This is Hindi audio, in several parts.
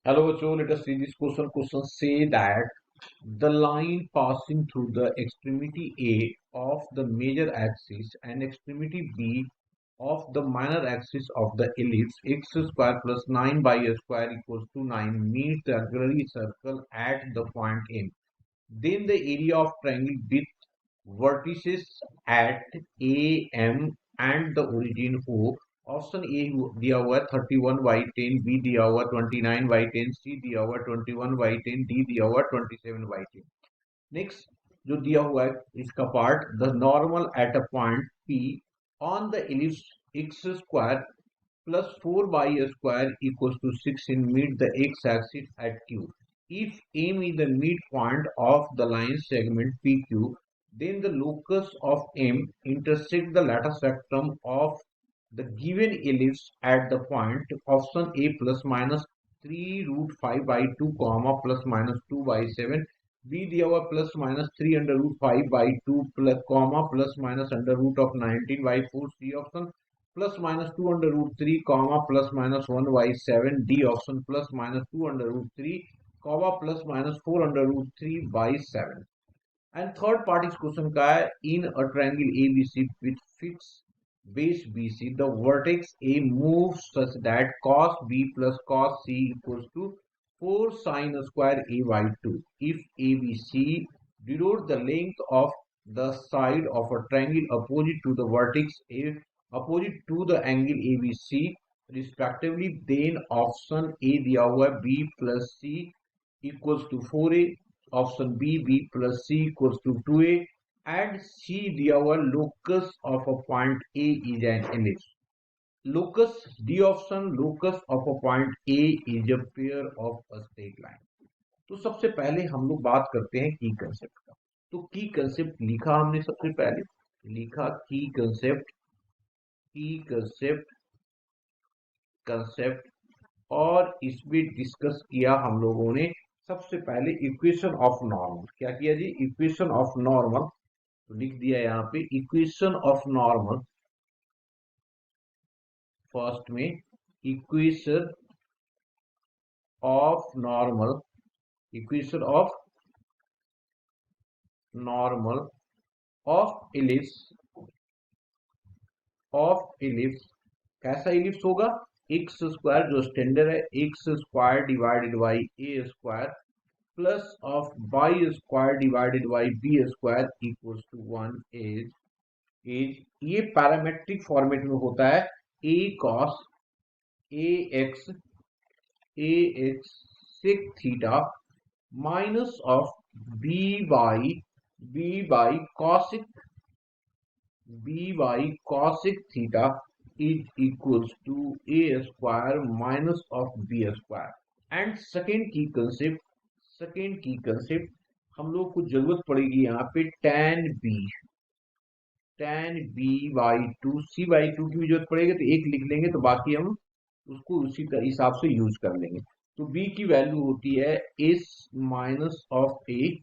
Hello, bachcho. Let us see this question. Question say that the line passing through the extremity A of the major axis and extremity B of the minor axis of the ellipse x square plus 9y square equals to 9 meets the auxiliary circle at the point M. Then the area of triangle with vertices at A, M and the origin O. Option A दिया हुआ है 31/10, बी दिया हुआ 29/10, सी दिया हुआ 21/10, डी दिया हुआ 27/10। नेक्स्ट जो दिया हुआ है इसका part, the normal at a point P on the ellipse x square plus 4y square equals to 6 in meet the x-axis at Q. If M is the midpoint of the line segment PQ, then the locus of M intersect the lateral spectrum of the given ellipse at the point option A plus minus 3 root 5 by 2 comma plus minus 2 by 7, B दिया हुआ plus minus 3 under root 5 by 2 plus comma plus minus under root of 19 by 4, C option plus minus 2 under root 3 comma plus minus 1 by 7, D option plus minus 2 under root 3 comma plus minus 4 under root 3 by 7। And third part is question का है, in a triangle ABC with fixed base BC, the vertex A moves such that cos B plus cos C equals to 4 sin square A by 2. If ABC denotes the length of the side of a triangle opposite to the vertex A, opposite to the angle ABC respectively, then option A दिया हुआ है B plus C equals to 4A, option B B plus C equals to 2a and C दिया हुआ locus of a point A is an ellipse. Locus D option, locus of a point A is a pair of a straight line. तो सबसे पहले हम लोग बात करते हैं की कंसेप्ट का। तो की कंसेप्ट लिखा हमने, सबसे पहले लिखा की कंसेप्ट, की कंसेप्ट कंसेप्ट और इसमें डिस्कस किया हम लोगों ने सबसे पहले इक्वेशन ऑफ नॉर्मल। क्या किया जी? Equation of normal. तो लिख दिया यहाँ पे इक्वेशन ऑफ नॉर्मल। फर्स्ट में equation of normal, equation of normal of ellipse, of ellipse. कैसा इलिप्स होगा? एक्स स्क्वायर जो स्टैंडर्ड है, X square divided by A square plus of Y square divided by B square equals to 1 is ये पैरामेट्रिक फॉर्मेट में होता है A cos A X sec theta minus of B by cosec theta is equals to A square minus of B square. And second की कंसेप्ट हम लोग को जरूरत पड़ेगी यहाँ पे tan B by 2 C by 2 की भी जरूरत पड़ेगी, तो एक लिख लेंगे तो बाकी हम उसको उसी हिसाब से यूज कर लेंगे। तो b की वैल्यू होती है S minus of A,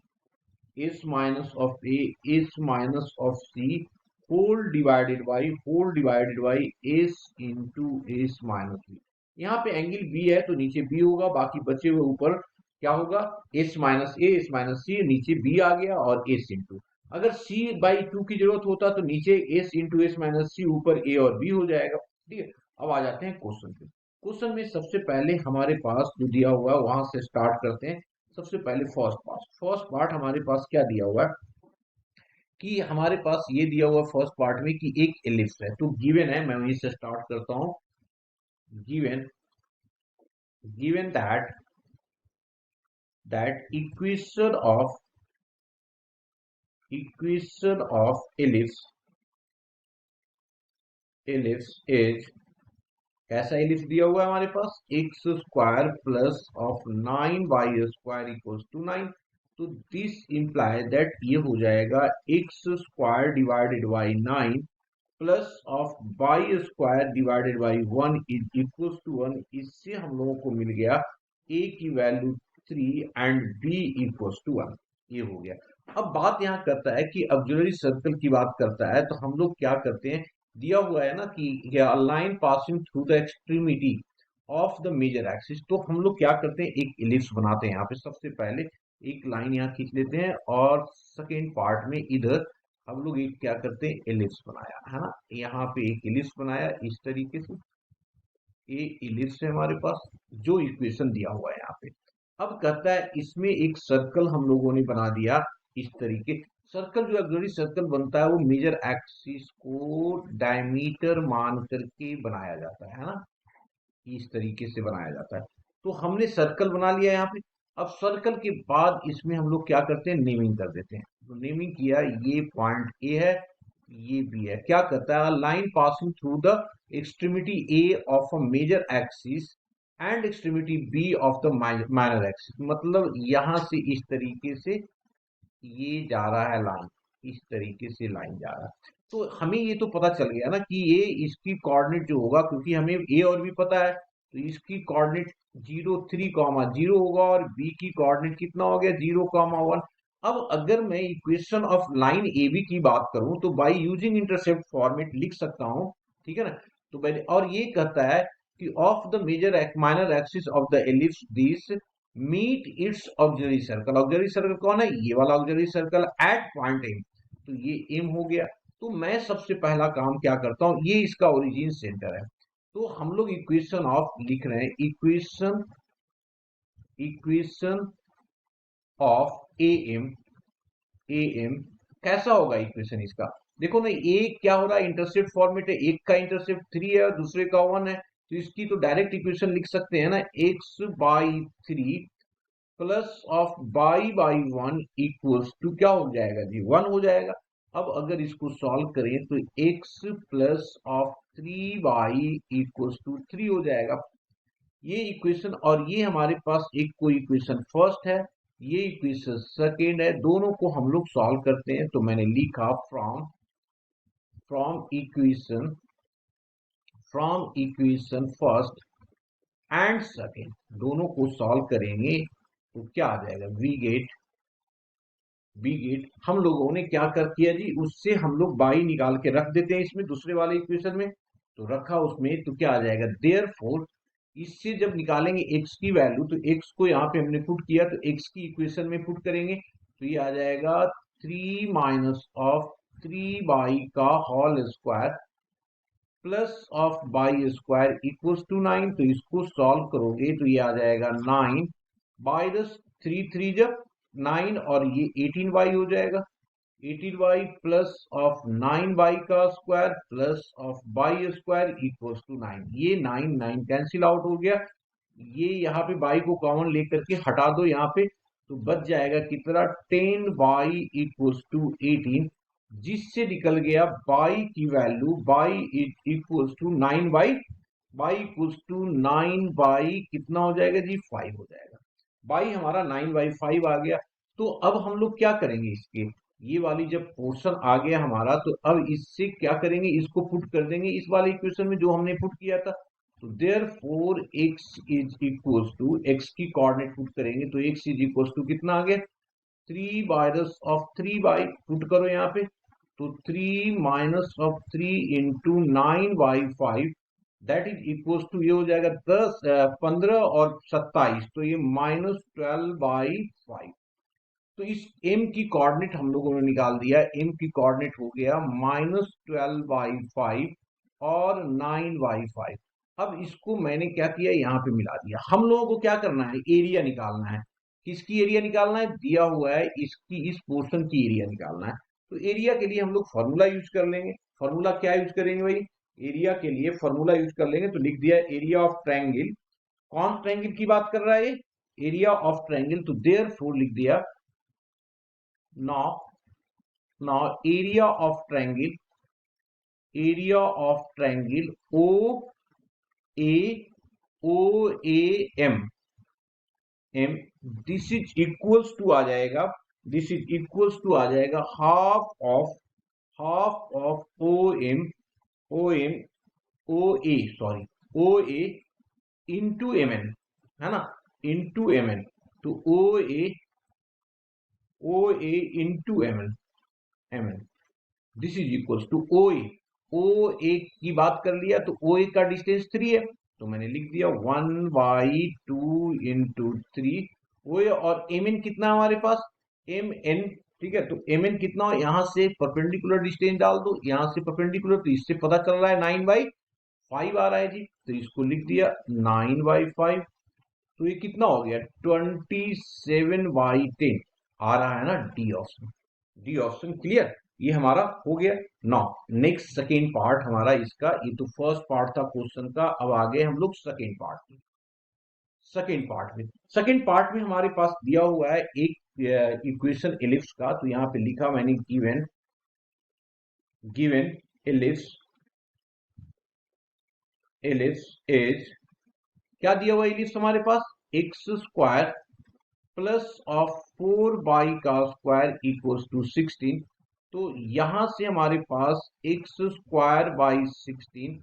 S minus of A, S minus of C whole divided by S into S minus B. यहाँ पे एंगल बी है तो नीचे बी होगा, बाकी बचे हुए ऊपर क्या होगा? एस माइनस ए, एस माइनस सी, नीचे बी आ गया और एस इंटू। अगर सी बाई 2 की जरूरत होता तो नीचे एस इंटू एस माइनस सी, ऊपर ए और बी हो जाएगा। ठीक है, अब आ जाते हैं क्वेश्चन पे। क्वेश्चन में सबसे पहले हमारे पास जो दिया हुआ है वहां से स्टार्ट करते हैं। सबसे पहले फर्स्ट पार्ट हमारे पास क्या दिया हुआ है कि हमारे पास ये दिया हुआ फर्स्ट पार्ट में कि एक एलिप्स है। तो गिवन है, मैं वहीं से स्टार्ट करता हूं। Given that equation of ellipse is, कैसा एलिप्स दिया हुआ है हमारे पास? X square plus of 9y square equals to 9। तो दिस इंप्लाई दैट ये हो जाएगा X square divided by 9 plus of Y square divided by 1 is equals to 1। इससे हम लोगों को मिल गया a की value 3 and b equals to 1। ये हो गया। अब बात यहाँ करता है कि ऑक्सिलरी सर्कल की बात करता है, तो हम लोग क्या करते हैं, दिया हुआ है ना कि line passing through the extremity of the major axis. तो हम लोग क्या करते हैं, एक इलिप्स बनाते हैं यहाँ पे। सबसे पहले एक लाइन यहाँ खींच लेते हैं और सेकेंड पार्ट में इधर हम लोग एक क्या करते हैं, इलिप्स बनाया है ना। यहाँ पे एक इलिप्स बनाया इस तरीके से, ये इलिप्स है हमारे पास जो इक्वेशन दिया हुआ है यहाँ पे। अब कहता है इसमें एक सर्कल हम लोगों ने बना दिया इस तरीके। सर्कल जो ऑक्सिलरी सर्कल बनता है वो मेजर एक्सिस को डायमीटर मान करके बनाया जाता है ना, इस तरीके से बनाया जाता है। तो हमने सर्कल बना लिया यहाँ पे। अब सर्कल के बाद इसमें हम लोग क्या करते हैं, नेमिंग कर देते हैं। तो नेमिंग किया, ये पॉइंट ए है, ये बी है। क्या करता है, line passing through the extremity A of a major axis and extremity B of the minor axis. मतलब यहां से इस तरीके से ये जा रहा है लाइन, इस तरीके से लाइन जा रहा है। तो हमें ये तो पता चल गया ना कि ये इसकी कोऑर्डिनेट जो होगा, क्योंकि हमें ए और भी पता है, तो इसकी कोऑर्डिनेट 0 3 0 होगा और बी की कोऑर्डिनेट कितना हो गया 0 1। अब अगर मैं equation of line A B की बात करूं तो बाय यूजिंग इंटरसेप्ट फॉर्मेट लिख सकता हूं, ठीक है ना। तो मैंने, और ये कहता है कि of the major minor axis of the ellipse this meet its auxiliary circle. Auxiliary circle कौन है, ये वाला auxiliary circle at point M. तो ये एम हो गया। तो मैं सबसे पहला काम क्या करता हूं, ये इसका ओरिजिन सेंटर है। तो हम लोग इक्वेशन ऑफ लिख रहे हैं, equation of A M. A M कैसा होगा इक्वेशन इसका, देखो ना, ए क्या हो रहा है, इंटरसेप्ट फॉर्मेट है, एक का इंटरसेप्ट 3 है और दूसरे का 1 है। तो इसकी तो डायरेक्ट इक्वेशन लिख सकते हैं ना, x/3 plus of y/1 equals to क्या हो जाएगा जी, 1 हो जाएगा। अब अगर इसको सॉल्व करें तो x plus of 3y equals to 3 हो जाएगा, ये इक्वेशन। और ये हमारे पास एक कोई इक्वेशन फर्स्ट है, ये इक्वेशन सेकेंड है। दोनों को हम लोग सॉल्व करते हैं। तो मैंने लिखा from from equation first and second, दोनों को सॉल्व करेंगे तो क्या आ जाएगा, वी गेट हम लोगों ने क्या कर किया जी, उससे हम लोग बाई निकाल के रख देते हैं इसमें दूसरे वाले इक्वेशन में। तो रखा उसमें, तो क्या आ जाएगा, देयरफॉर इससे जब निकालेंगे एक्स की वैल्यू, तो एक्स को यहाँ पे हमने पुट किया, तो एक्स की इक्वेशन में पुट करेंगे तो ये आ जाएगा 3 - 3 का whole square plus of by square equals to 9। तो इसको सॉल्व करोगे तो ये आ जाएगा 9 बाई दस, 3 जब 9 और ये 18y हो जाएगा। 18y प्लस ऑफ 9y का square plus of y square equals to 9। ये 9 कैंसिल आउट हो गया। ये यहाँ पे y को कॉमन लेकर के हटा दो यहाँ पे, तो बच जाएगा कितना, 10y इक्वल्स टू 18, जिससे निकल गया y की value, y equals to 9y, y equals to 9y कितना हो जाएगा जी, 5 हो जाएगा। y हमारा 9/5 आ गया। तो अब हम लोग क्या करेंगे, इसके ये वाली जब पोर्शन आ गया हमारा, तो अब इससे क्या करेंगे, इसको पुट कर देंगे इस वाले इक्वेशन में जो हमने पुट किया था। तो therefore x is equals to, x की कोऑर्डिनेट पुट करेंगे तो x इज इक्वल्स टू कितना आ गया, 3/3 पुट करो यहाँ पे, तो 3 - 3 × 9/5 दैट इज इक्वल्स टू, ये हो जाएगा 15 और 27, तो ये -12/5। तो इस m की कोऑर्डिनेट हम लोगों ने निकाल दिया, m की कोऑर्डिनेट हो गया -12/5 और 9/5। अब इसको मैंने क्या किया, यहाँ पे मिला दिया। हम लोगों को क्या करना है, एरिया निकालना है। किसकी एरिया निकालना है, दिया हुआ है इसकी, इस पोर्शन की एरिया निकालना है। तो एरिया के लिए हम लोग फॉर्मूला यूज कर लेंगे। फॉर्मूला क्या यूज करेंगे भाई, एरिया के लिए फॉर्मूला यूज कर लेंगे। तो लिख दिया एरिया ऑफ ट्रायंगल, कौन ट्रायंगल की बात कर रहा है ये, एरिया ऑफ ट्रायंगल। तो देयरफॉर लिख दिया, now area of triangle, OAM, this is equals to आ जाएगा, half of OA into mn, है ना, इंटू mn। तो OA into mn, this is equals to OA। OA की बात कर लिया तो OA का डिस्टेंस 3 है, तो मैंने लिख दिया 1/2 इंटू 3 वो, और एम एन कितना है हमारे पास, एम एन, ठीक है। तो एम एन कितना हो, यहां से परपेंडिकुलर डिस्टेंस डाल दो, यहां से परपेंडिकुलर, तो इससे पता चल रहा है 9/5 आ रहा है जी, तो इसको लिख दिया 9/5। तो ये कितना हो गया 27/10 आ रहा है ना, D option. D option clear, ये हमारा हो गया। नाउ नेक्स्ट सेकेंड पार्ट हमारा इसका, ये तो फर्स्ट पार्ट था क्वेश्चन का, अब आगे हम लोग सेकेंड पार्ट में। सेकेंड पार्ट में हमारे पास दिया हुआ है एक इक्वेशन एलिप्स का, तो यहां पे लिखा मैंने गिवन एलिप्स इज, क्या दिया हुआ एलिप्स हमारे पास, एक्स स्क्वायर प्लस ऑफ 4 का स्क्वायर इक्वल्स टू 16। तो यहां से हमारे पास X square by 16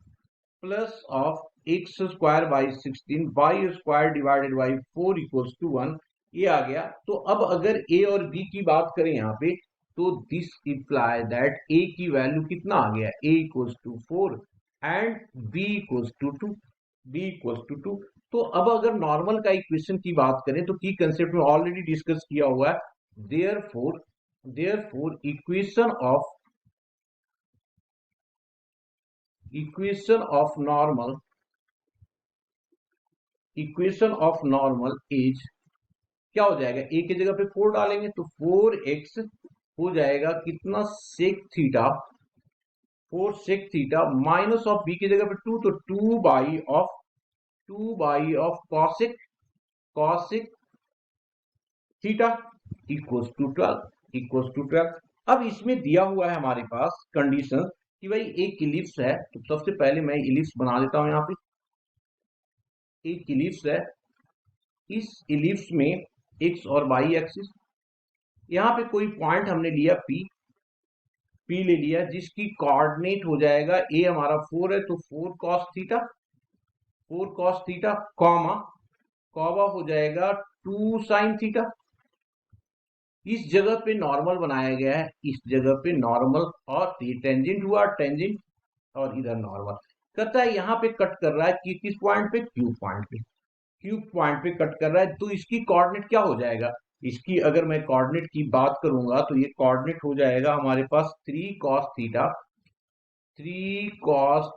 plus of X square by 16 Y square divided by 4 equals to 1, ये आ गया। तो अब अगर ए और बी की बात करें यहाँ पे, तो दिस इम्प्लाई दैट ए की वैल्यू कितना आ गया, A equals to 4 and B equals to 2, तो अब अगर नॉर्मल का इक्वेशन की बात करें तो की कंसेप्ट में ऑलरेडी डिस्कस किया हुआ है। Therefore equation of normal is, क्या हो जाएगा, ए की जगह पे 4 डालेंगे तो 4x हो जाएगा कितना, sec theta, 4 sec theta minus of B की जगह पे 2, तो 2 by of cosec theta equals to 12। अब इसमें दिया हुआ है हमारे पास कंडीशन कि भाई एक इलिप्स है, तो सबसे पहले मैं इलिप्स बना देता हूं। यहाँ पे एक इलिप्स है, इस इलिप्स में एक्स और वाई एक्सिस, यहाँ पे कोई पॉइंट हमने लिया पी ले लिया, जिसकी कोऑर्डिनेट हो जाएगा, ए हमारा 4 है तो 4 cos थीटा कॉमा हो जाएगा 2 sin थीटा। इस जगह पे नॉर्मल बनाया गया है, इस जगह पे नॉर्मल, और ये टेंजेंट हुआ, टेंजेंट, और इधर नॉर्मल करता है। यहाँ पे कट कर रहा है कि किस पॉइंट पे, क्यूब पॉइंट पे कट कर रहा है। तो इसकी कोऑर्डिनेट क्या हो जाएगा, इसकी अगर मैं कोऑर्डिनेट की बात करूंगा तो ये कोऑर्डिनेट हो जाएगा हमारे पास 3 cos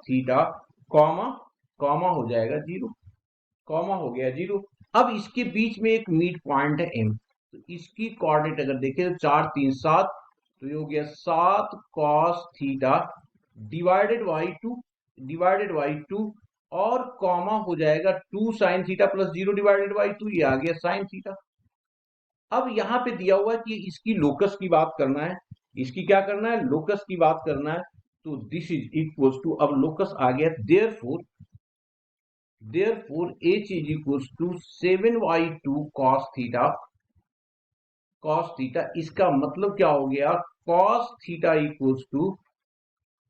थीटा कॉमा हो जाएगा 0, कॉमा हो गया 0। अब इसके बीच में एक मिड पॉइंट है एम, तो इसकी कोऑर्डिनेट अगर देखें तो 4 3 7, तो ये हो गया 7 cos थीटा डिवाइडेड बाई 2, और कॉमा हो जाएगा 2 sin theta plus 0 divided by 2, ये आ गया sin थीटा। अब यहाँ पे दिया हुआ है कि इसकी लोकस की बात करना है, इसकी क्या करना है, लोकस की बात करना है। तो दिस इज इक्वल्स टू, अब लोकस आ गया, therefore h is equals to 7/2 cos theta. इसका मतलब क्या हो गया, cos theta equals to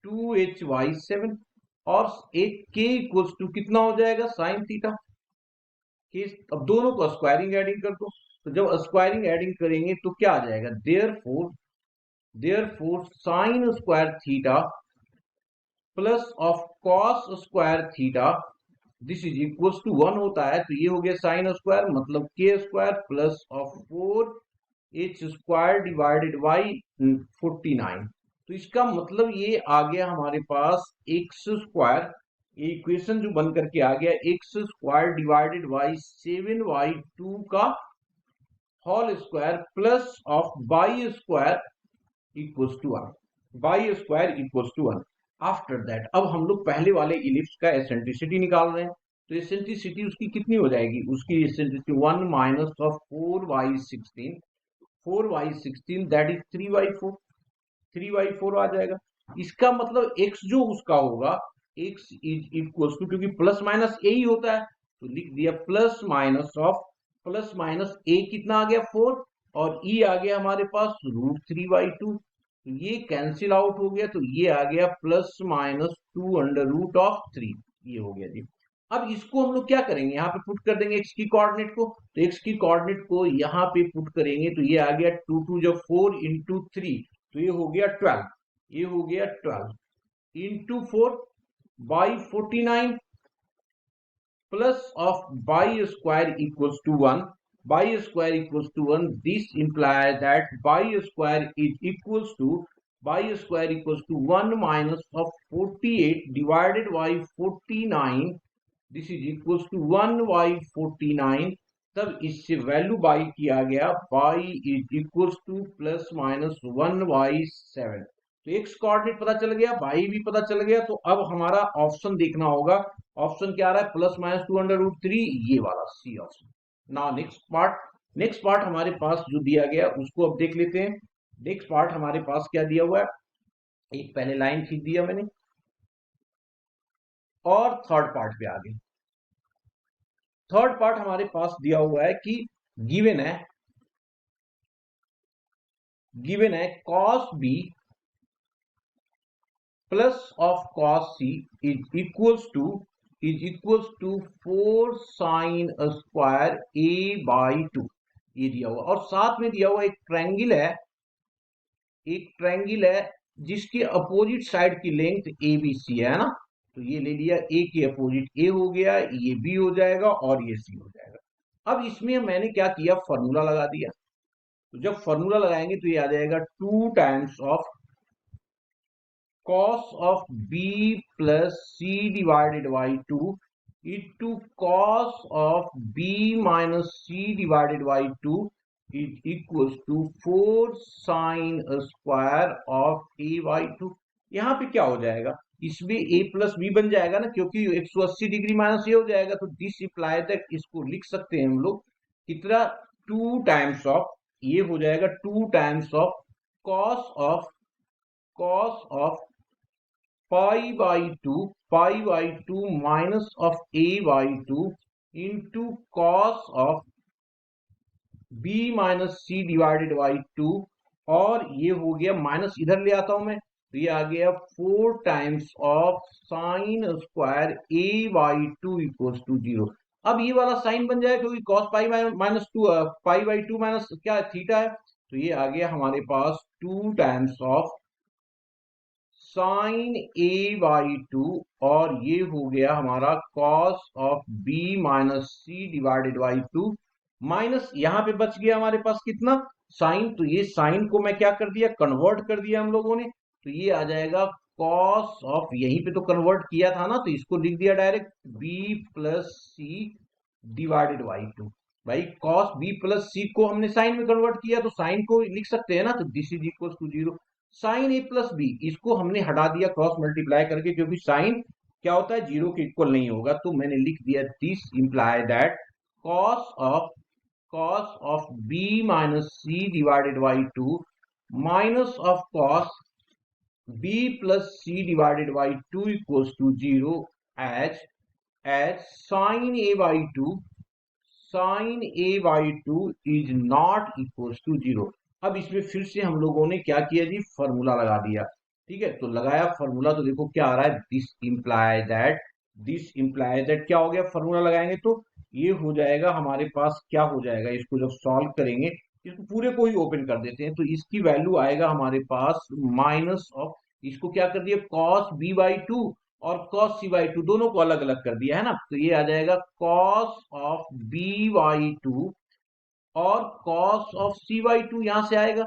2h/7, और एक k इक्वल्स टू कितना हो जाएगा, sin थीटा। अब दोनों को स्क्वायरिंग एडिंग कर दो, तो जब स्क्वायरिंग एडिंग करेंगे तो क्या आ जाएगा, therefore sine square theta plus of cos square theta, this is equals to 1 होता है। तो ये हो गया साइन स्क्वायर, मतलब के square plus of 4h square divided by 49। तो इसका मतलब ये आ गया हमारे पास एक्स स्क्वायर, इक्वेशन जो बन करके आ गया, एक्स स्क्वायर डिवाइडेड बाई 7/2 का whole square plus of by square equals to 1। After that अब हम लोग पहले वाले इलिप्स का एसेंट्रिसिटी निकाल रहे हैं। तो एसेंट्रिसिटी उसकी कितनी हो जाएगी, उसकी eccentricity 1 minus of 4/16 that is 3/4 आ जाएगा। इसका मतलब x जो उसका होगा, x इज इक्वल्स टू, क्योंकि प्लस माइनस ए ही होता है, तो लिख दिया प्लस माइनस ए कितना आ गया 4, और ई आ गया हमारे पास √3/2, तो ये कैंसिल आउट हो गया, तो ये आ गया ±2√3, ये हो गया जी। अब इसको हम लोग क्या करेंगे, यहाँ पे पुट कर देंगे x की कोऑर्डिनेट को, तो x की कोऑर्डिनेट को यहाँ पे पुट करेंगे तो ये आ गया 2 2 जब 4 इंटू 3, तो ये हो गया 12 into 4 by 49, plus of y square equals to 1. Y square equals to 1. This implies that y square is equals to 1 minus of 48 divided by 49. This is equals to 1 by 49. तब इससे वैल्यू बाई किया गया, y is equals two plus minus 1 by 7. तो एक्स कोऑर्डिनेट पता चल गया, y भी पता चल गया. तो अब हमारा ऑप्शन देखना होगा. ऑप्शन क्या आ रहा है? प्लस माइनस 2√3, ये वाला सी ऑप्शन. ना नेक्स्ट पार्ट हमारे पास जो दिया गया उसको अब देख लेते हैं. नेक्स्ट पार्ट हमारे पास क्या दिया हुआ है? एक पहले लाइन खींच दिया मैंने और थर्ड पार्ट पे आ गए. थर्ड पार्ट हमारे पास दिया हुआ है कि गिवन है cos b plus of cos c is equals to 4 sin square a by 2. ये दिया हुआ और साथ में दिया हुआ एक ट्रायंगल है जिसके अपोजिट साइड की लेंथ ABC है ना. तो ये ले लिया, ए के अपोजिट ए हो गया, ये बी हो जाएगा और ये सी हो जाएगा. अब इसमें मैंने क्या किया? फॉर्मूला लगा दिया. तो जब फॉर्मूला लगाएंगे तो ये आ जाएगा 2 times of cos of b plus c divided by 2 into cos of b minus c divided by 2 is equals to 4 sin square of a by 2. यहाँ पे क्या हो जाएगा? इसमें a प्लस बी बन जाएगा ना, क्योंकि 180 डिग्री माइनस ये हो जाएगा. तो दिस इम्प्लाई दैट इसको लिख सकते हैं हम लोग कितना? 2 टाइम्स ऑफ, ये हो जाएगा 2 times of cos of pi by 2 minus of a by 2 into cos of b minus c divided by 2. और ये हो गया माइनस, इधर ले आता हूं मैं, तो ये आ गया 4 times of sine square a by 2 equals to 0. अब ये वाला साइन बन जाएगा क्योंकि cos pi minus 2 pi by 2 minus क्या थीटा है. तो ये आ गया हमारे पास 2 times of sine a by 2 और ये हो गया हमारा cos of b minus C divided by 2 minus यहाँ पे बच गया हमारे पास कितना? साइन. तो ये साइन को मैं क्या कर दिया? कन्वर्ट कर दिया हम लोगों ने. तो ये आ जाएगा cos ऑफ, यहीं पे तो कन्वर्ट किया था ना, तो इसको लिख दिया direct b plus C divided by 2. भाई cos b प्लस सी को हमने साइन में कन्वर्ट किया तो साइन को लिख सकते हैं ना. तो this is equal to 0. Sine A plus B, इसको हमने हटा दिया क्रॉस मल्टीप्लाई करके, क्योंकि साइन क्या होता है? 0 के इक्वल नहीं होगा. तो मैंने लिख दिया this imply that cos of b minus C divided by 2 minus of cos b plus C divided by 2 equals to 0 as sine A by 2 is not equals to 0. अब इसमें फिर से हम लोगों ने क्या किया जी? फॉर्मूला लगा दिया. ठीक है, तो लगाया फॉर्मूला, तो देखो क्या आ रहा है? दिस इम्प्लाई दैट क्या हो गया? फॉर्मूला लगाएंगे तो ये हो जाएगा हमारे पास, क्या हो जाएगा? इसको जब सॉल्व करेंगे, इसको पूरे को ही ओपन कर देते हैं, तो इसकी वैल्यू आएगा हमारे पास माइनस ऑफ, इसको क्या कर दिया? cos b बाई 2 और cos c बाई 2 दोनों को अलग अलग कर दिया है ना. तो ये आ जाएगा cos ऑफ b बाई 2 और cos ऑफ c बाई 2 यहां से आएगा,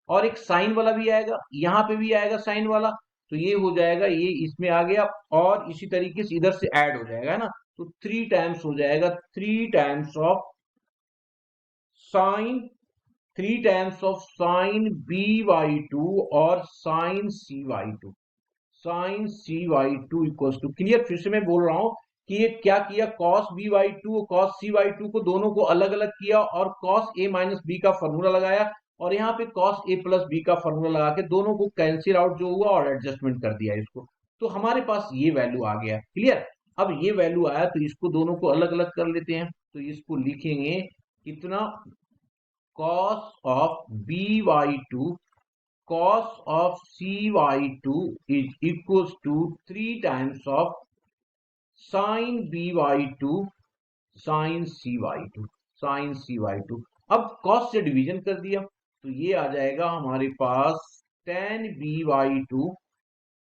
और एक साइन वाला भी आएगा, यहां पे भी आएगा साइन वाला. तो ये हो जाएगा, ये इसमें आ गया, और इसी तरीके से इधर से ऐड हो जाएगा है ना. तो 3 टाइम्स हो जाएगा, 3 times of sine 3 times of sine b by 2 और sine c by 2. Sine c by 2 equals to, clear? फिर से मैं बोल रहा हूं कि ये क्या किया? cos b बाई 2 और cos c बाई 2 को दोनों को अलग अलग किया और cos a माइनस b का फॉर्मूला लगाया, और यहाँ पे cos a प्लस b का फॉर्मूला लगा के दोनों को कैंसिल आउट जो हुआ और एडजस्टमेंट कर दिया इसको. तो हमारे पास ये वैल्यू आ गया. क्लियर? अब ये वैल्यू आया तो इसको दोनों को अलग अलग कर लेते हैं. तो इसको लिखेंगे कितना? cos of b by 2 cos of c by 2 is equals to 3 times of sin b by 2 sin c by 2. अब cos से डिवीजन कर दिया तो ये आ जाएगा हमारे पास tan b by 2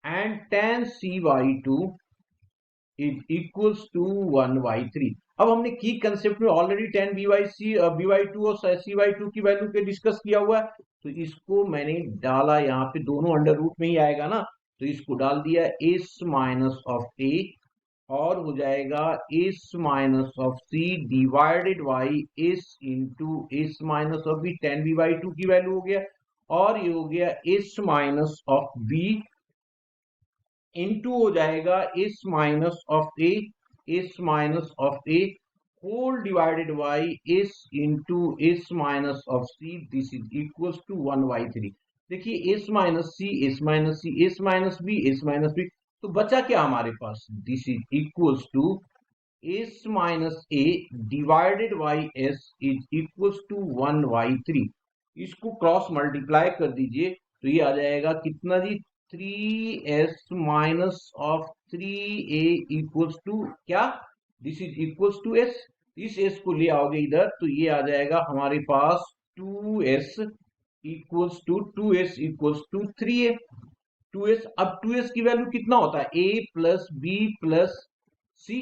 and tan c by 2 is equals to 1/3। अब हमने की कंसेप्ट में ऑलरेडी 10 by2 और c/2 की वैल्यू पे डिस्कस किया हुआ है, तो इसको मैंने डाला यहाँ पे, दोनों अंडर रूट में ही आएगा ना, तो इसको डाल दिया s माइनस ऑफ a, और हो जाएगा s minus of c divided by s into s minus of b, 10b/2 की वैल्यू हो गया, और ये हो गया s minus of b into हो जाएगा s minus of a, s minus of a whole divided by s into s minus of c, this is equals to 1/3। देखिए s minus c, s minus c, s minus b, s minus b, तो बचा क्या हमारे पास, this is equals to s minus a divided by s is equals to 1/3। इसको क्रॉस मल्टीप्लाई कर दीजिए तो ये आ जाएगा कितना जी, 3s minus of 3a equals to क्या, this is equals to s। इस s को ले आओगे इधर तो ये आ जाएगा हमारे पास 2s equals to 2s equals to 3a। 2s, अब 2s की वैल्यू कितना होता है, a plus B plus C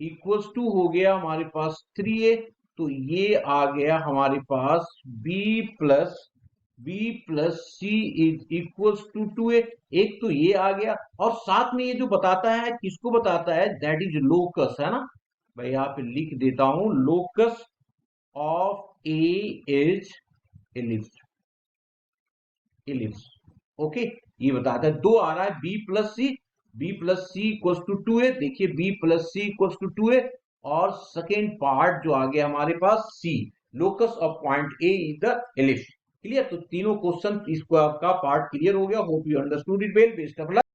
equals to हो गया हमारे पास 3a, तो ये आ गया हमारे पास b plus C is equals to 2a। एक तो ये आ गया, और साथ में ये जो बताता है, किसको बताता है, दैट इज लोकस, है ना भाई, यहाँ पे लिख देता हूं, locus of A is ellipse, ellipse, okay. ये बताता है, दो आ रहा है B plus C equals to 2a, देखिए B plus C equals to 2a, और सेकेंड पार्ट जो आ गया हमारे पास C, locus of point A is the ellipse. Clear, तो तीनों क्वेश्चन इसको आपका पार्ट क्लियर हो गया, hope you understood it well, best of luck.